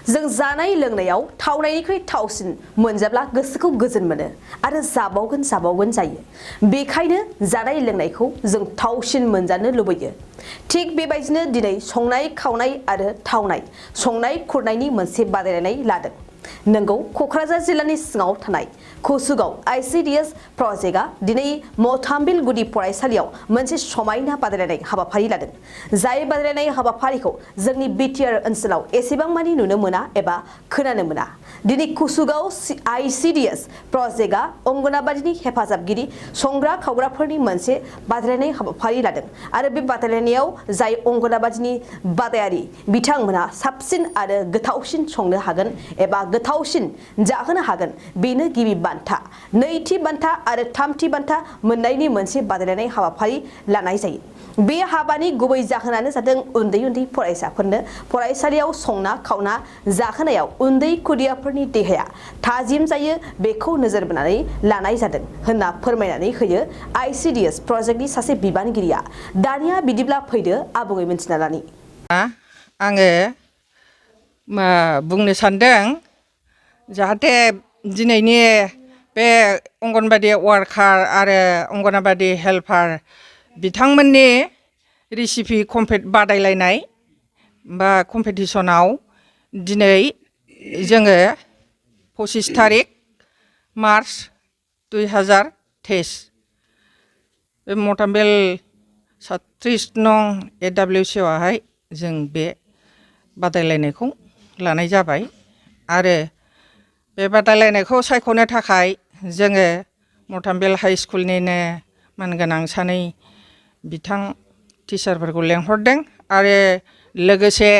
जों जानाय लोंनायाव थावनायनिख्रुइ थावसिन मोनजाब्ला गोसोखौ गोजोन मोनो आरो जाबावगोन जायो। बेखायनो जानाय लोंनायखौ जों थावसिन मोनजानो लुबैयो। थिग बेबायदिनो दिनै संनाय खावनाय आरो थावनाय संनाय खुरनायनि मोनसे बादायलायनाय लादों। नंगौ, क'क्राझार जिल्लानि सिङाव थानाय कुसुगाव आइसिडिएस प्रजेक्टआ दिनै मथामबिल गुदि फरायसालियाव मोनसे समायना बादायलायनाय हाबाफारि लादों। जाय बादायलायनाय हाबाफारिखौ जोंनि बिटिआर ओनसोलाव एसेबां मानि नुनो मोना एबा खोनानो मोना। दिनै कुसुगाव आइसिडिएस प्रजेक्टआ अंगनाबादिनि हेफाजाबगिरि संग्रा खावग्राफोरनि मोनसे बादायलायनाय हाबाफारि लादों आरो बे बादायलायनायाव जाय अंगनाबादिनि बादायारि बिथांमोना साबसिन आरो गोथावसिन संनो हागोन एबा गोथावसिन जाहोनो हागोन बेनो गिबि बान्था, नैथि बान्था आरो थामथि बान्था मोननायनि मोनसे बादायलायनाय हाबाफारि लानाय जायो। बे हाबानि गुबै जाहोनानो जादों उन्दै उन्दै फरायसाफोरनो फरायसालियाव संना खावना जाहोनायाव उन्दै खुदियाफोरनि देहाया थाजिम जायो बेखौ नोजोर बोनानै लानाय जादों होनना फोरमायनानै होयो आइसिडिएस प्रजेक्टनि सासे बिबानगिरिया। दानिया बिदिब्ला फैदो आबुङै मिन्थिना लानि। आङो बुंनो सानदों जाहाथे दिनैनि बे अंगनबादि वार्कार आरो अंगनबादि हेल्पार बिथांमोननि रेसिपि बादायलायनाय बा कम्पिटिसनाव दिनै जोङो 25 थारिख मार्च 2023 बे मथामबिल 36 नं AWCआवहाय जों बे बादायलायनायखौ लानाय जाबाय आरो बे बादायलायनायखौ सायख'नो थाखाय जोङो मथामबिल हाइ स्कुलनिनो मानगोनां सानै बिथां टिचारफोरखौ लेंहरदों आरो लोगोसे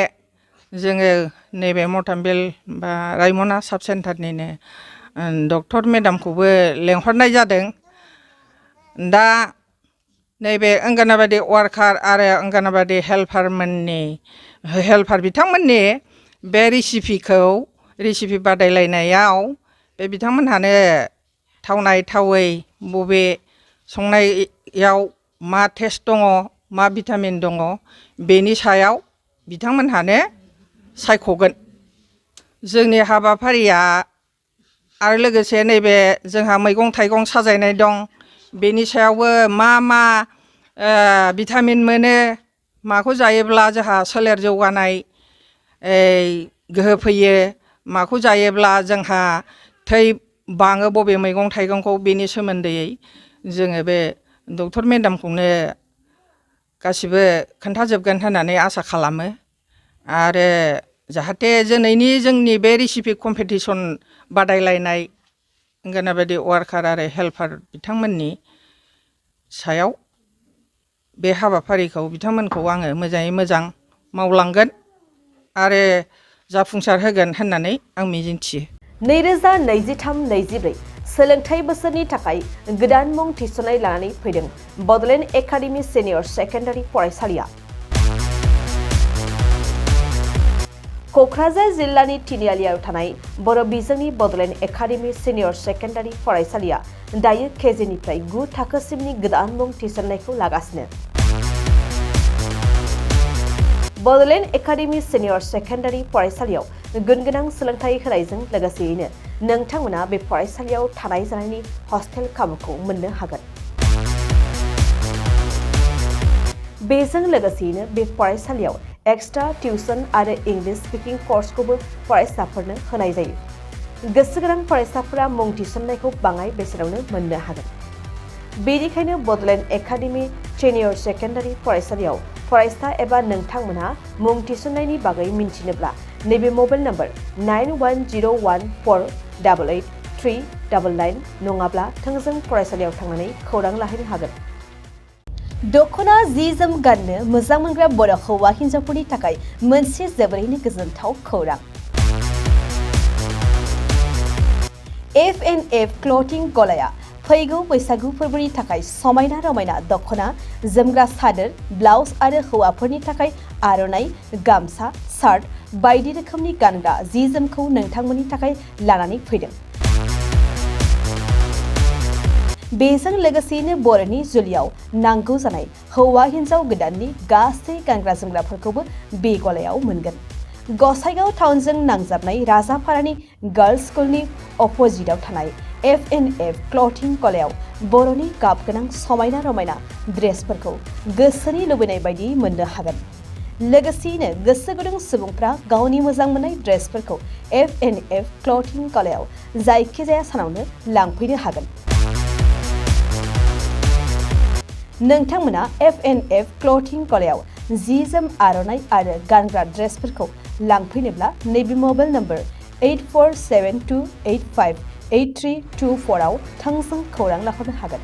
जोङो नैबे मथामबिल बा रायमना साब सेन्टारनिनो डक्टर मेडामखौबो लेंहरनाय जादों। दा नैबे अंगनाबादि वार्कार आरो अंगनाबादि हेल्पार बिथांमोननि बे रेसिपि बादायलायनायाव बे बिथांमोनहानो थावनाय थावै बबे संनायाव मा टेस्ट दङ, मा भिटामिन दङ बेनि सायाव बिथांमोनहानो सायख'गोन। जोंनि हाबाफारिया आरो लोगोसे नैबे जोंहा मैगं थाइगं साजायनाय दं, बेनि सायावबो मा भिटामिन मोनो, माखौ जायोब्ला जोंहा सोलेर जौगानाय गोहो फैयो, माखौ जायोब्ला जोंहा थै बाङो बबे मैगं थाइगंखौ, बेनि सोमोन्दै जोङो बे डक्टर मेडामखौनो गासिबो खोन्थाजोबगोन होननानै आसा खालामो। आरो जाहाथे जोंनि बे रेसिपि कम्पिटिसन बादायलायनाय अंगनाबादि वार्कार आरो हेल्पार बिथांमोननि सायाव बे हाबाफारिखौ बिथांमोनखौ आङो मोजाङै मोजां मावलांगोन आरो जाफुंसार होगोन होननानै आं मिजिंथियो। 2023-24 सोलोंथाइ बोसोरनि थाखाय गोदान मुं थिसननाय लानानै फैदों बड'लेण्ड एकाडेमि सिनियर सेकेन्डारि फरायसालिया। क'क्राझार जिल्लानि तिनिआलियाव थानाय बर' बिजोंनि बड'लेण्ड एकाडेमि सिनियर सेकेन्डारि फरायसालिया दायो केजिनिफ्राय 9 थाखोसिमनि गोदान मुं थिसननायखौ लागासिनो। बड'लेण्ड एकाडेमि सिनियर सेकेन्डारि फरायसालियाव गुनगोनां सोलोंथाइ होनायजों लोगोसेयैनो नोंथांमोना बे फरायसालियाव थानाय जानायनि हस्टेल खाबुखौ मोननो हागोन। बेजों लोगोसेयैनो बे फरायसालियाव एक्सट्रा टिउसन आरो इंलिश स्पिकिं कर्सखौबो फरायसाफोरनो होनाय जायो। गोसो गोनां फरायसाफोरा मुं थिसननायखौ बाङाय बेसेनावनो मोननो हागोन। बेनिखायनो बड'लेण्ड एकाडेमि सिनियर सेकेन्डारि फरायसालियाव फरायसा एबा नोंथांमोनहा मुं थिसननायनि बागै मिन्थिनोब्ला नैबे मबाइल नम्बर 9101488399 नङाब्ला थोंजों फरायसालियाव थांनानै खौरां लाहैनो हागोन। दख'ना जि जोम गाननो मोजां मोनग्रा बर' हौवा हिन्जावफोरनि थाखाय मोनसे जोबोरैनो गोजोनथाव खौरां। F&F क्लथिं गलाया फैगौ बैसागु फोरबोनि थाखाय समायना रमायना दख'ना, जोमग्रा सादोर, ब्लाउस आरो हौवाफोरनि थाखाय आर'नाइ, गामसा, शार्ट बायदि रोखोमनि गानग्रा जि जोमखौ नोंथांमोननि थाखाय लानानै फैदों। बेजों लोगोसेयैनो बर'नि जुलियाव नांगौ जानाय हौवा हिन्जाव गोदाननि गासै गानग्रा जोमग्राफोरखौबो बे गलायाव मोनगोन। गसाइगाव टाउनजों नांजाबनाय राजापारानि गार्ल्स स्कुलनि अपोजिटआव थानाय F&F क्लथिं गलायाव बर'नि गाब गोनां समायना रमायना ड्रेसफोरखौ गोसोनि लुबैनाय बायदि मोननो हागोन। लोगोसेयैनो गोसो गुदुं सुबुंफ्रा गावनि मोजां मोननाय ड्रेसफोरखौ F&F क्लथिं गलायाव जायखिजाया सानावनो लांफैनो हागोन। नोंथांमोना F&F क्लथिं गलायाव जि जोम आर'नाइ आरो गानग्रा ड्रेसफोरखौ लांफैनोब्ला नैबे मबाइल नम्बर 8472858324 आव थोंजों खौरां लाहरनो हागोन।